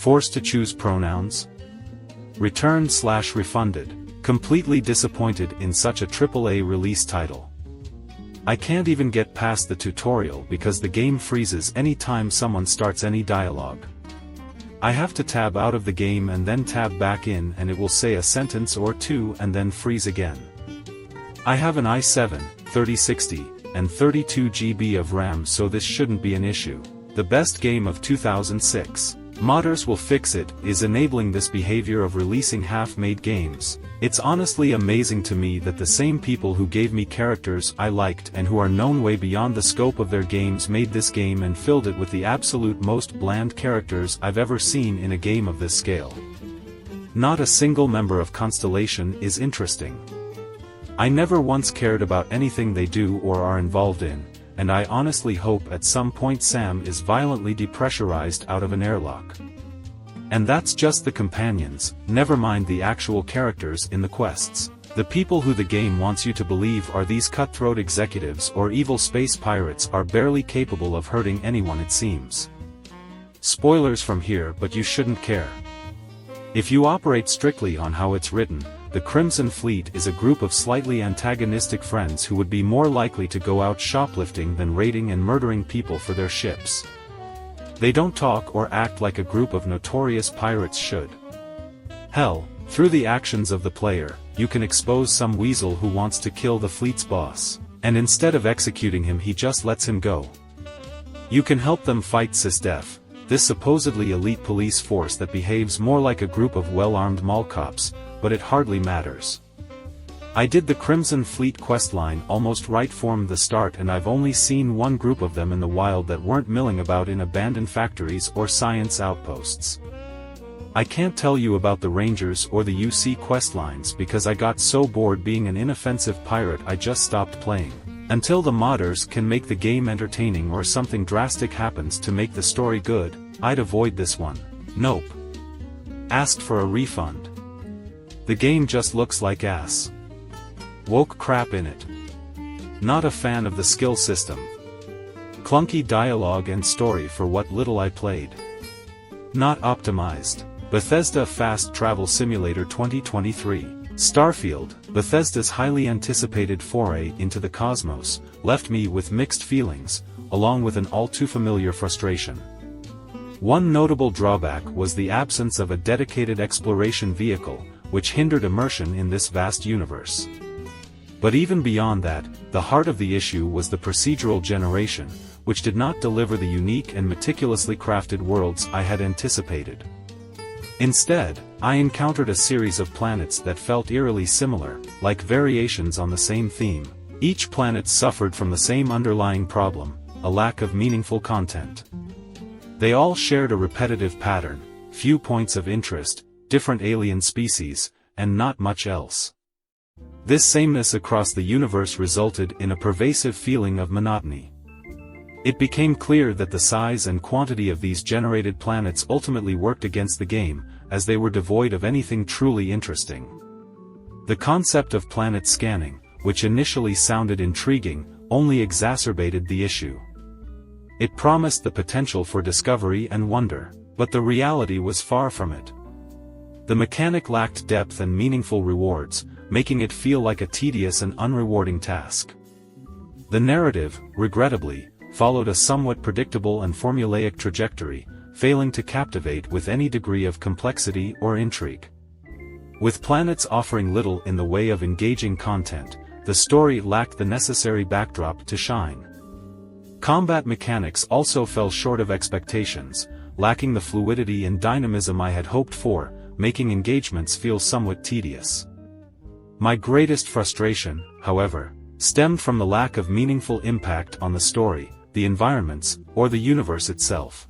Forced to choose pronouns? Returned/refunded. Completely disappointed in such a AAA release title. I can't even get past the tutorial because the game freezes any time someone starts any dialogue. I have to tab out of the game and then tab back in, and it will say a sentence or two and then freeze again. I have an i7, 3060, and 32 GB of RAM, so this shouldn't be an issue. The best game of 2006. Modders will fix it, is enabling this behavior of releasing half-made games. It's honestly amazing to me that the same people who gave me characters I liked and who are known way beyond the scope of their games made this game and filled it with the absolute most bland characters I've ever seen in a game of this scale. Not a single member of Constellation is interesting. I never once cared about anything they do or are involved in, and I honestly hope at some point Sam is violently depressurized out of an airlock. And that's just the companions, never mind the actual characters in the quests. The people who the game wants you to believe are these cutthroat executives or evil space pirates are barely capable of hurting anyone, it seems. Spoilers from here, but you shouldn't care. If you operate strictly on how it's written, the Crimson Fleet is a group of slightly antagonistic friends who would be more likely to go out shoplifting than raiding and murdering people for their ships. They don't talk or act like a group of notorious pirates should. Hell, through the actions of the player, you can expose some weasel who wants to kill the fleet's boss, and instead of executing him he just lets him go. You can help them fight SysDef, this supposedly elite police force that behaves more like a group of well-armed mall cops, but it hardly matters. I did the Crimson Fleet questline almost right from the start, and I've only seen one group of them in the wild that weren't milling about in abandoned factories or science outposts. I can't tell you about the Rangers or the UC questlines because I got so bored being an inoffensive pirate I just stopped playing. Until the modders can make the game entertaining or something drastic happens to make the story good, I'd avoid this one. Nope. Asked for a refund. The game just looks like ass. Woke crap in it. Not a fan of the skill system. Clunky dialogue and story for what little I played. Not optimized. Bethesda Fast Travel Simulator 2023. Starfield, Bethesda's highly anticipated foray into the cosmos, left me with mixed feelings, along with an all-too-familiar frustration. One notable drawback was the absence of a dedicated exploration vehicle, which hindered immersion in this vast universe. But even beyond that, the heart of the issue was the procedural generation, which did not deliver the unique and meticulously crafted worlds I had anticipated. Instead, I encountered a series of planets that felt eerily similar, like variations on the same theme. Each planet suffered from the same underlying problem, a lack of meaningful content. They all shared a repetitive pattern, few points of interest, different alien species, and not much else. This sameness across the universe resulted in a pervasive feeling of monotony. It became clear that the size and quantity of these generated planets ultimately worked against the game, as they were devoid of anything truly interesting. The concept of planet scanning, which initially sounded intriguing, only exacerbated the issue. It promised the potential for discovery and wonder, but the reality was far from it. The mechanic lacked depth and meaningful rewards, making it feel like a tedious and unrewarding task. The narrative, regrettably, followed a somewhat predictable and formulaic trajectory, failing to captivate with any degree of complexity or intrigue. With planets offering little in the way of engaging content, the story lacked the necessary backdrop to shine. Combat mechanics also fell short of expectations, lacking the fluidity and dynamism I had hoped for, making engagements feel somewhat tedious. My greatest frustration, however, stemmed from the lack of meaningful impact on the story, the environments, or the universe itself.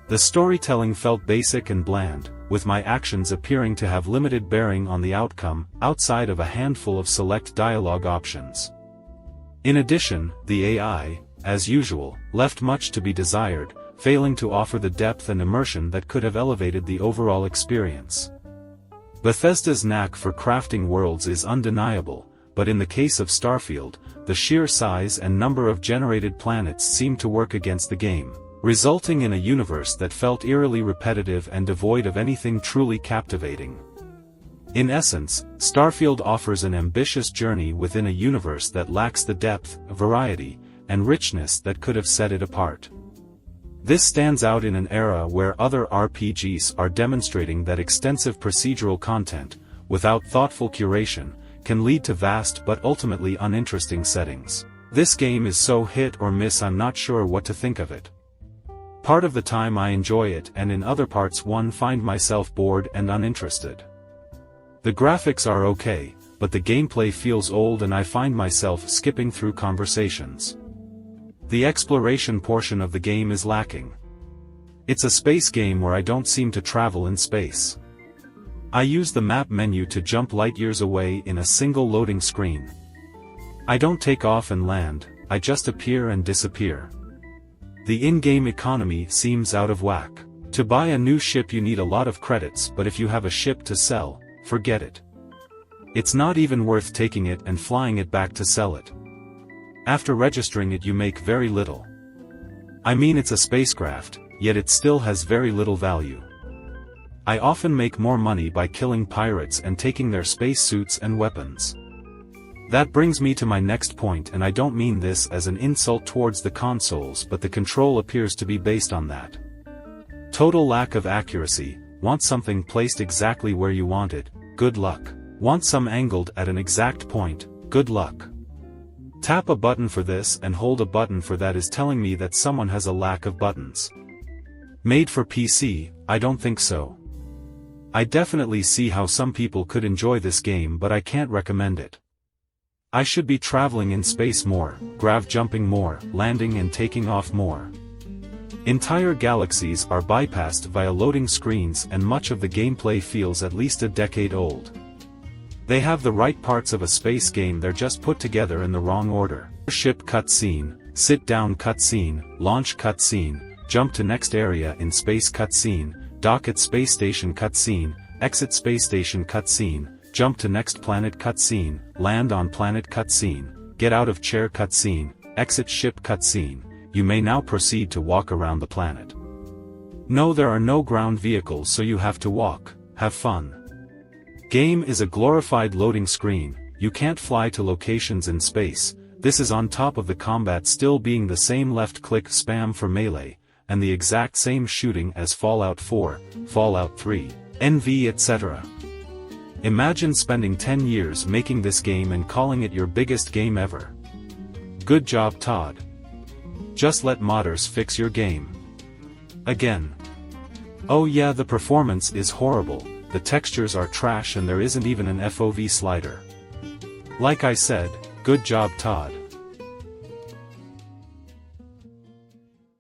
The storytelling felt basic and bland, with my actions appearing to have limited bearing on the outcome, outside of a handful of select dialogue options. In addition, the AI, as usual, left much to be desired, failing to offer the depth and immersion that could have elevated the overall experience. Bethesda's knack for crafting worlds is undeniable, but in the case of Starfield, the sheer size and number of generated planets seemed to work against the game. resulting in a universe that felt eerily repetitive and devoid of anything truly captivating. In essence, Starfield offers an ambitious journey within a universe that lacks the depth, variety, and richness that could have set it apart. This stands out in an era where other RPGs are demonstrating that extensive procedural content, without thoughtful curation, can lead to vast but ultimately uninteresting settings. This game is so hit or miss I'm not sure what to think of it. Part of the time I enjoy it and in other parts I find myself bored and uninterested. The graphics are okay, but the gameplay feels old and I find myself skipping through conversations. The exploration portion of the game is lacking. It's a space game where I don't seem to travel in space. I use the map menu to jump light years away in a single loading screen. I don't take off and land, I just appear and disappear. The in-game economy seems out of whack. To buy a new ship you need a lot of credits, but if you have a ship to sell, forget it. It's not even worth taking it and flying it back to sell it. After registering it you make very little. I mean it's a spacecraft, yet it still has very little value. I often make more money by killing pirates and taking their space suits and weapons. That brings me to my next point, and I don't mean this as an insult towards the consoles, but the control appears to be based on that. Total lack of accuracy. Want something placed exactly where you want it? Good luck. Want some angled at an exact point? Good luck. Tap a button for this and hold a button for that is telling me that someone has a lack of buttons. Made for PC? I don't think so. I definitely see how some people could enjoy this game, but I can't recommend it. I should be traveling in space more, grav jumping more, landing and taking off more. Entire galaxies are bypassed via loading screens and much of the gameplay feels at least a decade old. They have the right parts of a space game, they're just put together in the wrong order. Ship cutscene, sit down cutscene, launch cutscene, jump to next area in space cutscene, dock at space station cutscene, exit space station cutscene, jump to next planet cutscene, land on planet cutscene, get out of chair cutscene, exit ship cutscene, you may now proceed to walk around the planet. No, there are no ground vehicles, so you have to walk. Have fun. Game is a glorified loading screen, you can't fly to locations in space. This is on top of the combat still being the same left-click spam for melee, and the exact same shooting as Fallout 4, Fallout 3, NV etc. Imagine spending 10 years making this game and calling it your biggest game ever. Good job, Todd. Just let modders fix your game. Again. Oh yeah, the performance is horrible, the textures are trash and there isn't even an FOV slider. Like I said, good job, Todd.